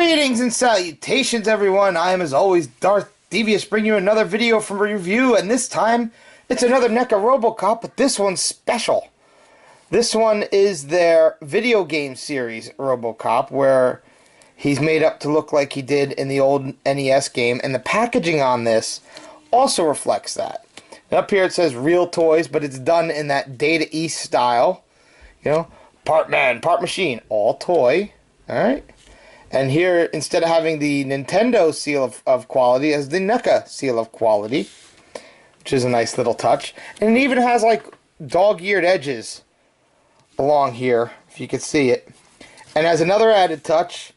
Greetings and salutations, everyone. I am, as always, Darth Devious, bringing you another video from review, and this time it's another NECA RoboCop, but this one's special. This one is their video game series RoboCop, where he's made up to look like he did in the old NES game, and the packaging on this also reflects that. And up here it says real toys, but it's done in that Data East style. You know, part man, part machine, all toy. Alright? And here, instead of having the Nintendo seal of quality, as the NECA seal of quality, which is a nice little touch. And it even has like dog-eared edges along here, if you could see it. And as another added touch,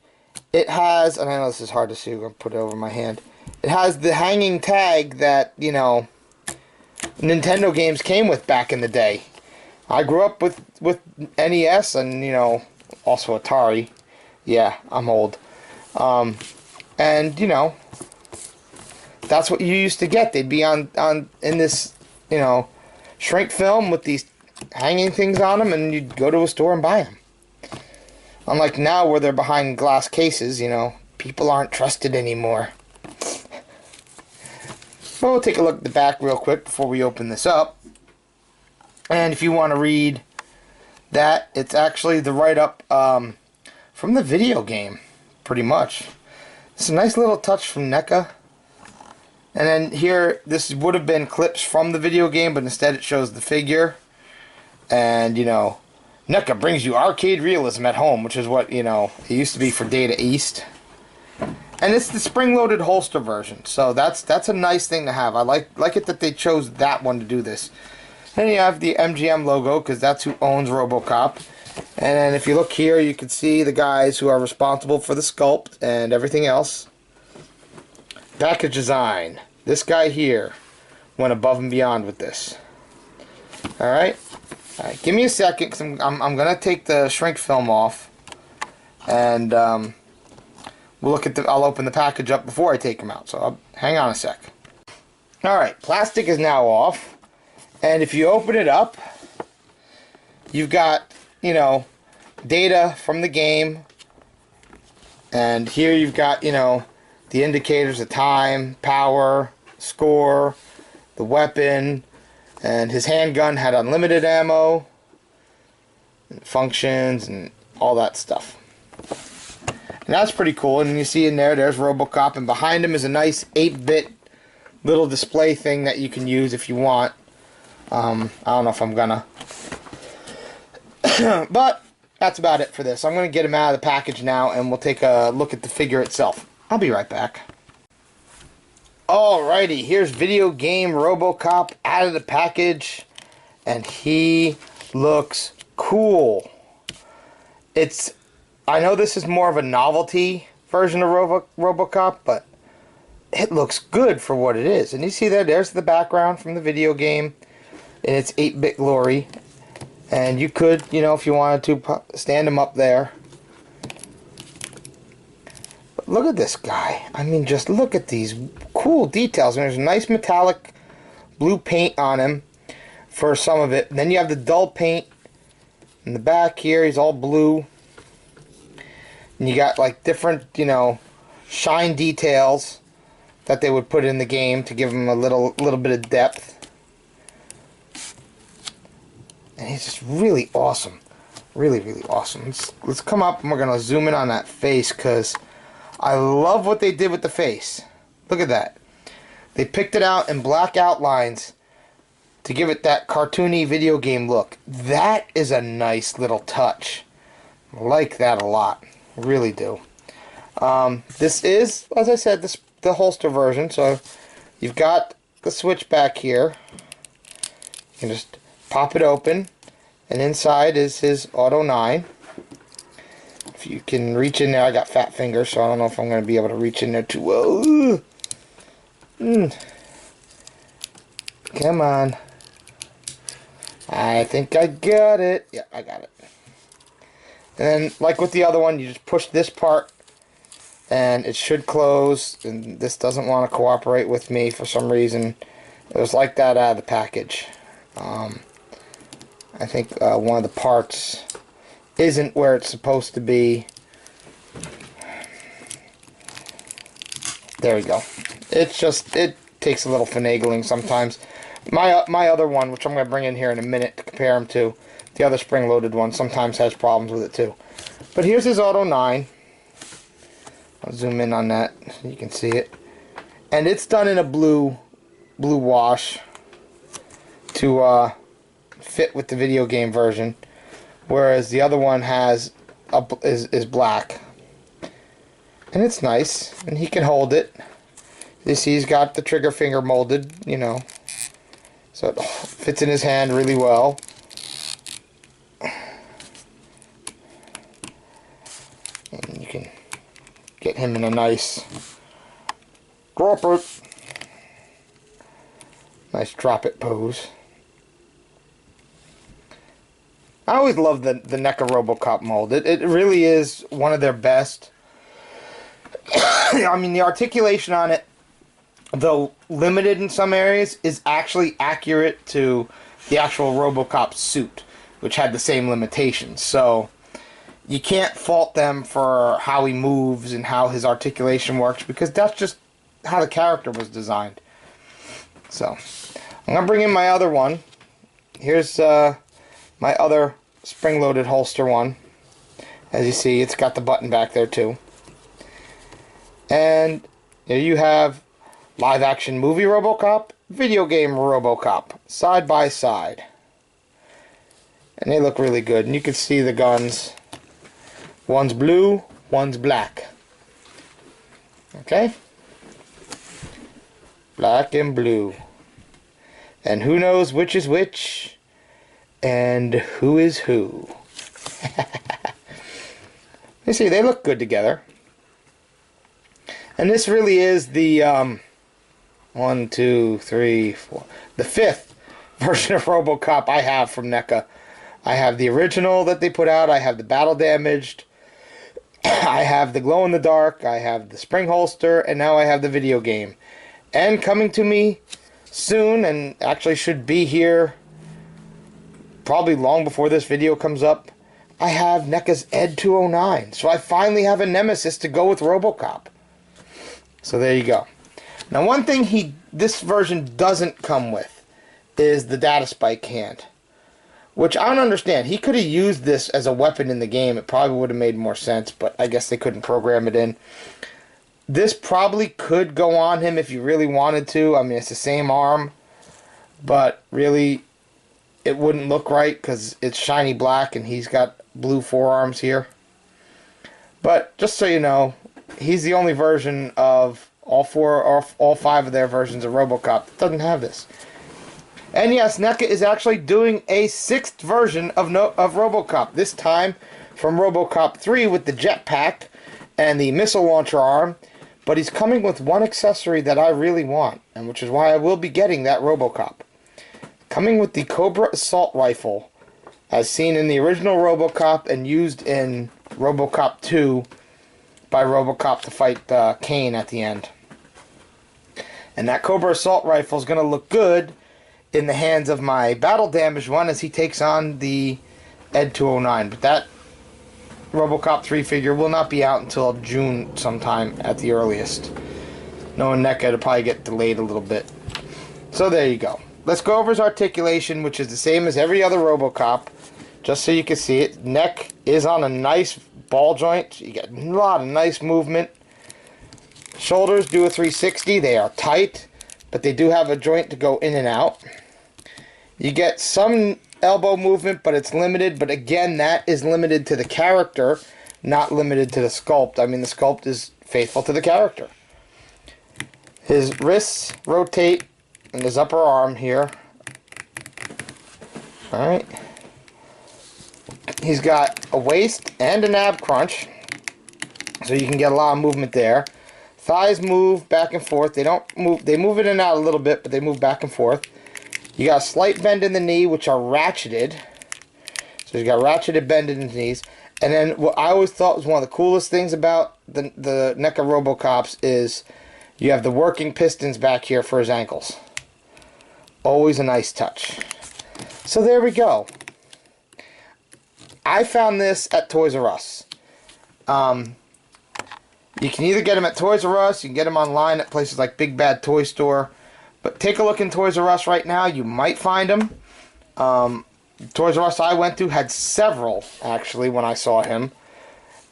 it has, and I know this is hard to see, I'm going to put it over my hand. It has the hanging tag that, you know, Nintendo games came with back in the day. I grew up with NES and, you know, also Atari. Yeah, I'm old. And, you know, that's what you used to get. They'd be in this, you know, shrink film with these hanging things on them, and you'd go to a store and buy them. Unlike now where they're behind glass cases, you know, people aren't trusted anymore. Well, we'll take a look at the back real quick before we open this up. And if you want to read that, it's actually the write-up from the video game, pretty much. It's a nice little touch from NECA. And then here, this would have been clips from the video game, but instead it shows the figure. And, you know, NECA brings you arcade realism at home, which is what, you know, it used to be for Data East. And it's the spring-loaded holster version, so that's a nice thing to have. I like it that they chose that one to do this. And you have the MGM logo, because that's who owns RoboCop. And then if you look here, you can see the guys who are responsible for the sculpt and everything else. Package design. This guy here went above and beyond with this. Alright? Alright, give me a second, because I'm going to take the shrink film off. And we'll look at I'll open the package up before I take them out. So hang on a sec. Alright, plastic is now off. And if you open it up, you've got, you know, data from the game. And here you've got, you know, the indicators, the time, power, score, the weapon. And his handgun had unlimited ammo, and functions, and all that stuff. And that's pretty cool. And you see in there's RoboCop, and behind him is a nice 8-bit little display thing that you can use if you want. I don't know if I'm gonna. But that's about it for this. I'm gonna get him out of the package now, and we'll take a look at the figure itself. I'll be right back. Alrighty, here's video game RoboCop out of the package, and he looks cool. I know this is more of a novelty version of RoboCop, but it looks good for what it is. And you see there's the background from the video game in its 8-bit glory. And you could, you know, if you wanted to, stand him up there. But look at this guy. I mean, just look at these cool details. And there's nice metallic blue paint on him for some of it. And then you have the dull paint in the back here. He's all blue. And you got like different, you know, shine details that they would put in the game to give him a little bit of depth. And he's just really awesome. Really, really awesome. Let's come up and we're going to zoom in on that face, because I love what they did with the face. Look at that. They picked it out in black outlines to give it that cartoony video game look. That is a nice little touch. I like that a lot. Really do. This is, as I said, the holster version. So you've got the switch back here. You can just pop it open, and inside is his Auto 9. If you can reach in there, I got fat fingers, so I don't know if I'm going to be able to reach in there too well. Come on. I think I got it. Yeah, I got it. And then, like with the other one, you just push this part, and it should close. And this doesn't want to cooperate with me for some reason. It was like that out of the package. I think one of the parts isn't where it's supposed to be. There we go. It's just, it takes a little finagling sometimes. My other one, which I'm going to bring in here in a minute to compare them to, the other spring-loaded one, sometimes has problems with it too. But here's his Auto 9. I'll zoom in on that so you can see it. And it's done in a blue wash to fit with the video game version, whereas the other one is black. And it's nice, and he can hold it. You see he's got the trigger finger molded, you know, so it fits in his hand really well. And you can get him in a nice drop it pose. I always love the NECA RoboCop mold. It really is one of their best. I mean, the articulation on it, though limited in some areas, is actually accurate to the actual RoboCop suit, which had the same limitations. So you can't fault them for how he moves and how his articulation works, because that's just how the character was designed. So I'm going to bring in my other one. Here's my other spring-loaded holster one. As you see, it's got the button back there too. And there you have live-action movie RoboCop, video game RoboCop, side by side. And they look really good. And you can see the guns. One's blue, one's black. Okay? Black and blue. And who knows which is which, and who is who. You see, they look good together. And this really is the 1, 2, 3, 4, the 5th version of RoboCop I have from NECA. I have the original that they put out. I have the battle damaged. I have the glow in the dark. I have the spring holster, and now I have the video game. And coming to me soon, and actually should be here probably long before this video comes up, I have NECA's Ed 209. So I finally have a nemesis to go with RoboCop. So there you go. Now, one thing this version doesn't come with is the data spike hand, which I don't understand. He could have used this as a weapon in the game. It probably would have made more sense, but I guess they couldn't program it in. This probably could go on him if you really wanted to. I mean, it's the same arm, but really it wouldn't look right because it's shiny black and he's got blue forearms here. But just so you know, he's the only version of all 4 or all 5 of their versions of RoboCop that doesn't have this. And yes, NECA is actually doing a 6th version of RoboCop. This time from RoboCop 3 with the jetpack and the missile launcher arm. But he's coming with one accessory that I really want, and which is why I will be getting that RoboCop. Coming with the Cobra Assault Rifle, as seen in the original RoboCop and used in RoboCop 2 by RoboCop to fight Kane at the end. And that Cobra Assault Rifle is going to look good in the hands of my battle damaged one as he takes on the Ed 209. But that RoboCop 3 figure will not be out until June sometime at the earliest. Knowing NECA, it'll probably get delayed a little bit. So there you go. Let's go over his articulation, which is the same as every other RoboCop, just so you can see it. Neck is on a nice ball joint. You get a lot of nice movement. Shoulders do a 360. They are tight, but they do have a joint to go in and out. You get some elbow movement, but it's limited. But again, that is limited to the character, not limited to the sculpt. I mean, the sculpt is faithful to the character. His wrists rotate in his upper arm here. Alright. He's got a waist and an ab crunch, so you can get a lot of movement there. Thighs move back and forth. They don't move. They move in and out a little bit, but they move back and forth. You got a slight bend in the knee, which are ratcheted. So you got ratcheted bend in the knees. And then what I always thought was one of the coolest things about the NECA RoboCops is you have the working pistons back here for his ankles. Always a nice touch. So there we go. I found this at Toys R Us. You can either get them at Toys R Us, you can get them online at places like Big Bad Toy Store. But take a look in Toys R Us right now. You might find them. Toys R Us I went to had several, actually, when I saw him.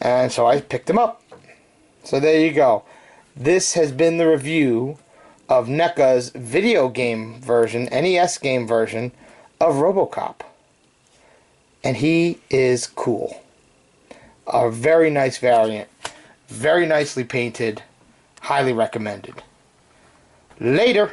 And so I picked him up. So there you go. This has been the review of NECA's video game version, NES game version of RoboCop. And he is cool. A very nice variant. Very nicely painted. Highly recommended. Later.